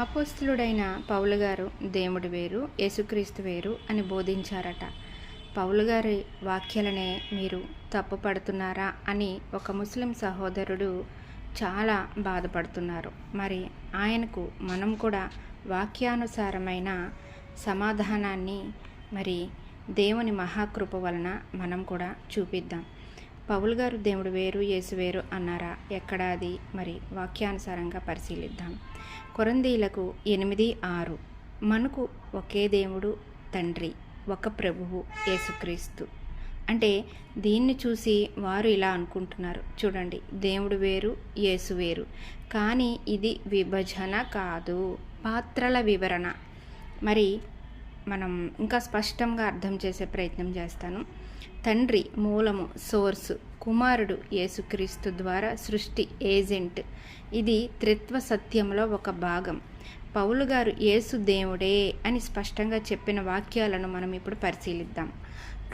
అపోస్తలుడైన పౌలు గారు దేవుడు వేరు, యేసుక్రీస్తు వేరు అని బోధించారట. పౌలు గారి వాక్యాలనే మీరు తప్పుపడుతున్నారా అని ఒక ముస్లిం సహోదరుడు చాలా బాధపడుతున్నారు. మరి ఆయనకు మనం కూడా వాక్యానుసారమైన సమాధానాన్ని మరి దేవుని మహాకృప వలన మనం కూడా చూపిద్దాం. పౌలు గారు దేవుడు వేరు, యేసు వేరు అన్నారా? ఎక్కడా అది? మరి వాక్యానుసారంగా పరిశీలిద్దాం. కొరింథీయులకు 8:6 మనకు ఒకే దేవుడు తండ్రి, ఒక ప్రభువు యేసుక్రీస్తు. అంటే దీన్ని చూసి వారు ఇలా అనుకుంటున్నారు, చూడండి, దేవుడు వేరు, యేసు వేరు. కానీ ఇది విభజన కాదు, పాత్రల వివరణ. మరి మనం ఇంకా స్పష్టంగా అర్థం చేసే ప్రయత్నం చేస్తాను. తండ్రి మూలము, సోర్సు, కుమారుడు యేసుక్రీస్తు ద్వారా సృష్టి ఏజెంట్. ఇది త్రిత్వ సత్యంలో ఒక భాగం. పౌలు గారు యేసు దేవుడే అని స్పష్టంగా చెప్పిన వాక్యాలను మనం ఇప్పుడు పరిశీలిద్దాం.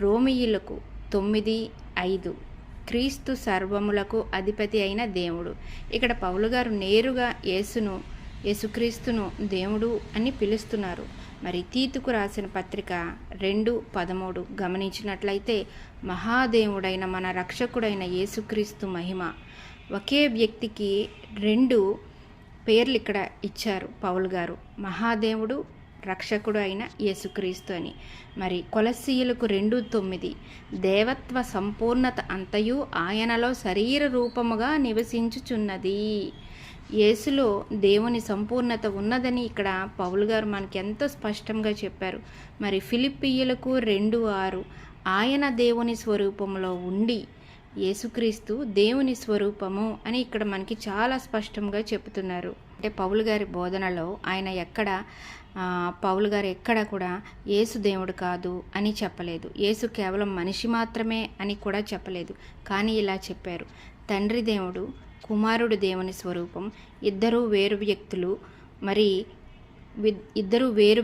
రోమియులకు 9:5 క్రీస్తు సర్వములకు అధిపతి అయిన దేవుడు. ఇక్కడ పౌలు గారు నేరుగా యేసుక్రీస్తును దేవుడు అని పిలుస్తున్నారు. మరి తీతుకు రాసిన పత్రిక 2:13 గమనించినట్లయితే మహాదేవుడైన మన రక్షకుడైన యేసుక్రీస్తు మహిమ. ఒకే వ్యక్తికి 2 పేర్లు ఇక్కడ ఇచ్చారు పౌలు గారు, మహాదేవుడు, రక్షకుడు అయిన యేసుక్రీస్తు అని. మరి కొలస్సీయులకు 2:9 దేవత్వ సంపూర్ణత అంతయు ఆయనలో శరీర రూపముగా నివసించుచున్నది. యేసులో దేవుని సంపూర్ణత ఉన్నదని ఇక్కడ పౌలు గారు మనకి ఎంతో స్పష్టంగా చెప్పారు. మరి ఫిలిప్పీయులకు 2:6 ఆయన దేవుని స్వరూపంలో ఉండి యేసుక్రీస్తు దేవుని స్వరూపము అని ఇక్కడ మనకి చాలా స్పష్టంగా చెప్తున్నారు. అంటే పౌలు గారి బోధనలో పౌలు గారు ఎక్కడ కూడా యేసు దేవుడు కాదు అని చెప్పలేదు, యేసు కేవలం మనిషి మాత్రమే అని కూడా చెప్పలేదు. కానీ ఇలా చెప్పారు, తండ్రి దేవుడు, కుమారుడు దేవుని స్వరూపం, ఇద్దరు వేరు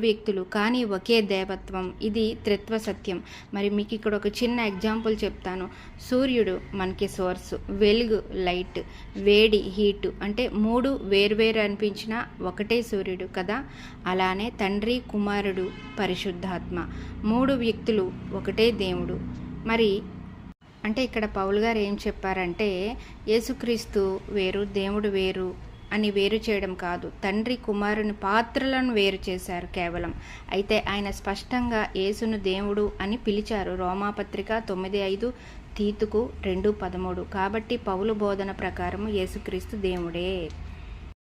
వ్యక్తులు కానీ ఒకే దేవత్వం. ఇది త్రిత్వ సత్యం. మరి మీకు ఇక్కడ ఒక చిన్న ఎగ్జాంపుల్ చెప్తాను. సూర్యుడు మనకి సోర్సు, వెలుగు లైట్, వేడి హీటు. అంటే 3 వేర్వేరు అనిపించిన ఒకటే సూర్యుడు కదా. అలానే తండ్రి, కుమారుడు, పరిశుద్ధాత్మ, 3 వ్యక్తులు ఒకటే దేవుడు. మరి అంటే ఇక్కడ పౌలు గారు ఏం చెప్పారంటే యేసుక్రీస్తు వేరు, దేవుడు వేరు అని వేరు చేయడం కాదు, తండ్రి కుమారుని పాత్రలను వేరు చేశారు కేవలం. అయితే ఆయన స్పష్టంగా యేసును దేవుడు అని పిలిచారు. రోమాపత్రిక 9:5, తీతుకు 2:13. కాబట్టి పౌలు బోధన ప్రకారం యేసుక్రీస్తు దేవుడే.